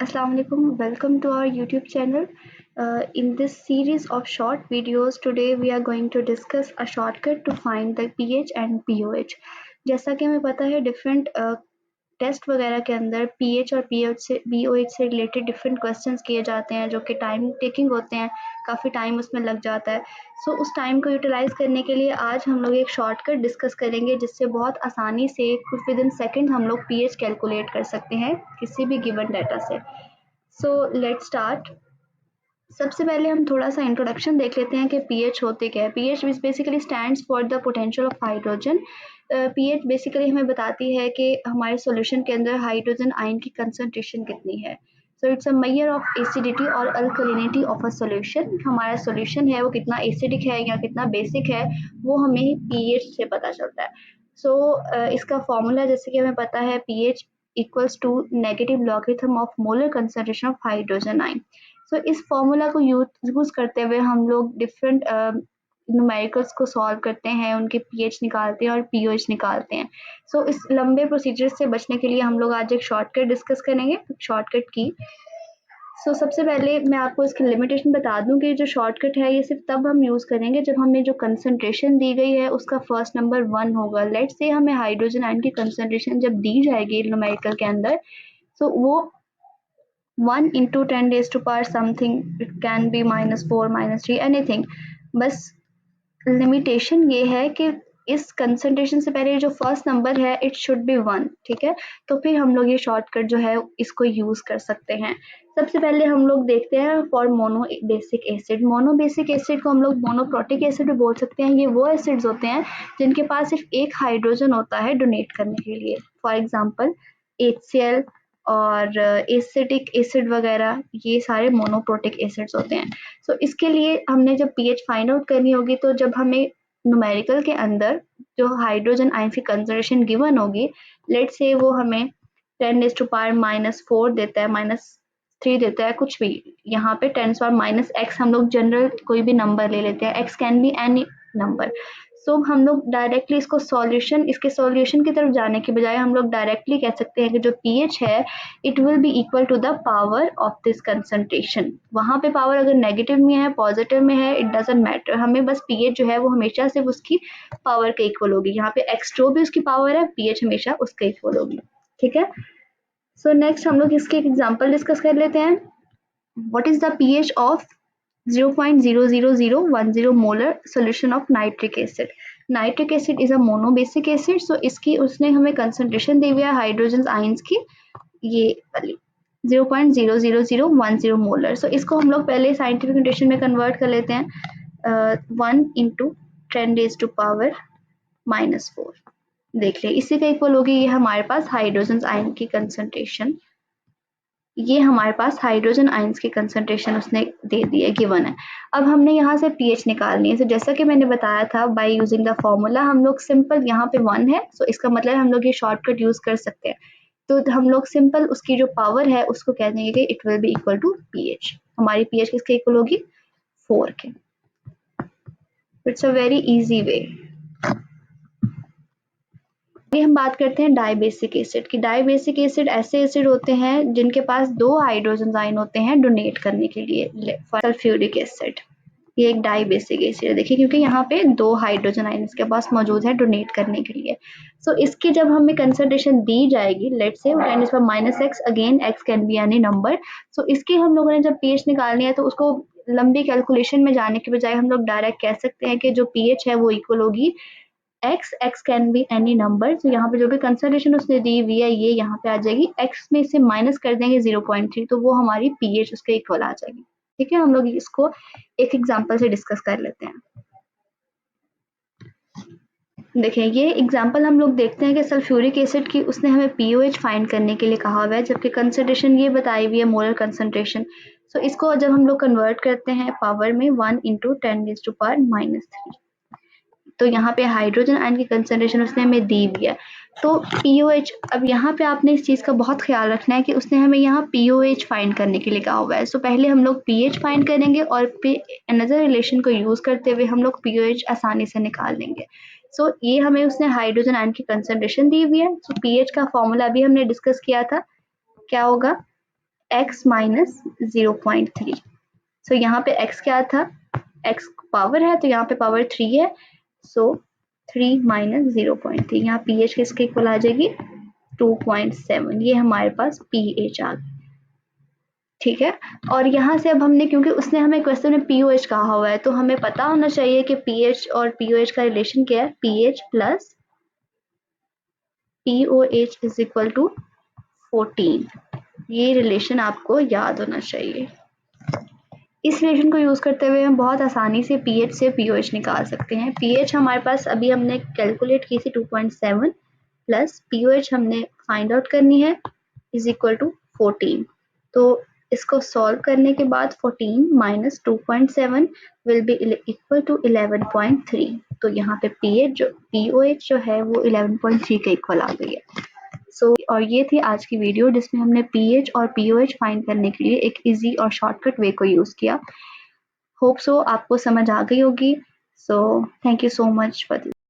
Assalamu alaikum. Welcome to our YouTube channel. In this series of short videos, today we are going to discuss a shortcut to find the pH and pOH. जैसा कि हमें पता है different test वगैरह के अंदर pH और pOH से रिलेटेड डिफरेंट क्वेश्चंस किए जाते हैं जो कि टाइम टेकिंग होते हैं, काफ़ी टाइम उसमें लग जाता है। सो उस टाइम को यूटिलाइज करने के लिए आज हम लोग एक शॉर्टकट डिस्कस करेंगे जिससे बहुत आसानी से कुछ विद इन सेकेंड हम लोग पीएच कैलकुलेट कर सकते हैं किसी भी गिवन डाटा से। So let's start. सबसे पहले हम थोड़ा सा इंट्रोडक्शन देख लेते हैं कि पीएच होते क्या है। PH basically stands for the potential of hydrogen. PH basically हमें बताती है कि हमारे सॉल्यूशन के अंदर हाइड्रोजन आयन की कंसंट्रेशन कितनी है। So it's a measure of acidity और अल्कलिनिटी ऑफ अ सॉल्यूशन। हमारा सॉल्यूशन है वो कितना एसिडिक है या कितना बेसिक है वो हमें पीएच से पता चलता है। इसका फॉर्मूला जैसे कि हमें पता है pH equals to negative logarithm of molar concentration of hydrogen ion. इस फॉर्मूला को यूज करते हुए हम लोग डिफरेंट न्यूमेरिकल्स को सॉल्व करते हैं, उनके पीएच निकालते हैं और पीओएच निकालते हैं। इस लंबे प्रोसीजर से बचने के लिए हम लोग आज एक शॉर्टकट डिस्कस करेंगे, शॉर्टकट की। सबसे पहले मैं आपको इसकी लिमिटेशन बता दूं कि जो शॉर्टकट है ये सिर्फ तब हम यूज़ करेंगे जब हमें जो कंसंट्रेशन दी गई है उसका फर्स्ट नंबर 1 होगा। लेट्स से हमें हाइड्रोजन आयन की कंसंट्रेशन जब दी जाएगी न्यूमेरिकल के अंदर, वो 1 into 10 raised to power something, it can be -4 -3 anything। बस लिमिटेशन ये है कि इस कंसंट्रेशन से पहले जो फर्स्ट नंबर है इट शुड बी 1। ठीक है, तो फिर हम लोग ये शॉर्टकट जो है इसको यूज कर सकते हैं। सबसे पहले हम लोग देखते हैं for mono basic acid. Mono basic acid को हम लोग मोनोप्रोटिक एसिड भी बोल सकते हैं। ये वो एसिड्स होते हैं जिनके पास सिर्फ एक हाइड्रोजन होता है डोनेट करने के लिए। फॉर एग्जाम्पल HCl और एसिटिक एसिड वगैरह, ये सारे मोनोप्रोटिक एसिड्स होते हैं। इसके लिए हमने जब पीएच फाइंड आउट करनी होगी तो जब हमें न्यूमेरिकल के अंदर जो हाइड्रोजन आयन की कंसंट्रेशन गिवन होगी, लेट्स से वो हमें 10⁻⁻4 देता है, -3 देता है, कुछ भी। यहाँ पे 10⁻⁻x हम लोग जनरल कोई भी नंबर ले लेते हैं, x can be any number. हम लोग डायरेक्टली इसके सॉल्यूशन की तरफ जाने के बजाय हम लोग डायरेक्टली कह सकते हैं कि जो पीएच है it will be equal to the power of this concentration. वहां पे पावर अगर नेगेटिव में है पॉजिटिव में है इट डजंट मैटर, हमें बस पीएच जो है वो हमेशा सिर्फ उसकी पावर के इक्वल होगी। यहाँ पे एक्स जो भी उसकी पावर है पीएच हमेशा उसके इक्वल होगी। ठीक है, नेक्स्ट हम लोग इसके एक एग्जाम्पल डिस्कस कर लेते हैं। What is the pH of 0.00010 molar solution of nitric acid। Nitric acid is a monobasic acid. इसकी उसने हमें कंसंट्रेशन दी हुई है हाइड्रोजन आयंस की, ये वाली 0.00010 मोलर। इसको हम लोग पहले साइंटिफिक नोटेशन में कन्वर्ट कर लेते हैं। 1 into 10⁻⁻4। देख ले इसी का इक्वल होगी ये हमारे पास हाइड्रोजन आयन की कंसंट्रेशन। ये हमारे पास हाइड्रोजन आयंस की कंसंट्रेशन उसने दे दी है, गिवन है। अब हमने यहाँ से पीएच निकालनी है। जैसा कि मैंने बताया था बाय यूजिंग द फॉर्मूला हम लोग सिंपल, यहाँ पे 1 है इसका मतलब हम लोग ये शॉर्टकट यूज कर सकते हैं। तो हम लोग सिंपल उसकी जो पावर है उसको कह देंगे कि it will be equal to pH. हमारी पीएच किसके इक्वल होगी? 4 के। It's a very easy way. अभी हम बात करते हैं डाइबेसिक एसिड की। डाइबेसिक एसिड ऐसे एसिड होते हैं जिनके पास 2 हाइड्रोजन आयन होते हैं डोनेट करने के लिए। सल्फ्यूरिक एसिड ये एक डाइबेसिक एसिड है, देखिए, क्योंकि यहाँ पे 2 हाइड्रोजन आयन इसके पास मौजूद है डोनेट करने के लिए। इसकी जब हमें कंसंट्रेशन दी जाएगी, let's say 10⁻⁻x, again x can be any number. इसकी हम लोगों ने जब पीएच निकालनी है तो उसको लंबी कैलकुलेशन में जाने के बजाय हम लोग डायरेक्ट कह सकते हैं कि जो पीएच है वो इक्वल होगी x can be any number. यहाँ पे जो भी कंसंट्रेशन उसने दी हुई है ये यहाँ पे आ जाएगी, x में से माइनस कर देंगे 0.3 तो वो हमारी पीएच उसके इक्वल आ जाएगी। ठीक है, हम लोग इसको एक एग्जांपल से डिस्कस कर लेते हैं। देखिए ये एग्जांपल हम लोग देखते हैं कि सल्फ्यूरिक एसिड की उसने हमें पीओएच फाइंड करने के लिए कहा हुआ है, जबकि कंसंट्रेशन ये बताई हुई है मोलर कंसंट्रेशन। इसको जब हम लोग कन्वर्ट करते हैं पावर में 1 into 10⁻⁻3, तो यहाँ पे हाइड्रोजन आयन की कंसंट्रेशन उसने हमें दी हुई है। तो पीओएच, अब यहाँ पे आपने इस चीज़ का बहुत ख्याल रखना है कि उसने हमें यहाँ पीओएच फाइंड करने के लिए कहा हुआ है। पहले हम लोग पीएच फाइंड करेंगे और फिर अनदर रिलेशन को यूज करते हुए हम लोग पीओएच आसानी से निकाल लेंगे। ये हमें उसने हाइड्रोजन आयन की कंसंट्रेशन दी हुई है। पीएच का फॉर्मूला भी हमने डिस्कस किया था, क्या होगा? x minus 0.3। सो यहाँ पे x क्या था, x पावर है तो यहाँ पे पावर 3 है, सो 3 माइनस 0.3, यहाँ pH किसके इक्वल आ जाएगी 2.7। ये हमारे पास pH आ गया, ठीक है। और यहाँ से अब हमने, क्योंकि उसने हमें क्वेश्चन में पीओएच कहा हुआ है, तो हमें पता होना चाहिए कि पीएच और पीओएच का रिलेशन क्या है, pH plus pOH is equal to 14। ये रिलेशन आपको याद होना चाहिए। इस रिलेशन को यूज करते हुए हम बहुत आसानी से पीएच से पीओएच निकाल सकते हैं। पीएच हमारे पास अभी हमने कैलकुलेट की थी 2.7 प्लस पीओएच हमने फाइंड आउट करनी है इज इक्वल टू 14। तो इसको सॉल्व करने के बाद 14 minus 2.7 will be equal to 11.3। तो यहाँ पे पीओएच जो है वो 11.3 के इक्वल आ गई है। और ये थी आज की वीडियो जिसमें हमने पीएच और पीओएच फाइंड करने के लिए एक इजी और शॉर्टकट वे को यूज किया। होप सो आपको समझ आ गई होगी। So thank you so much for this.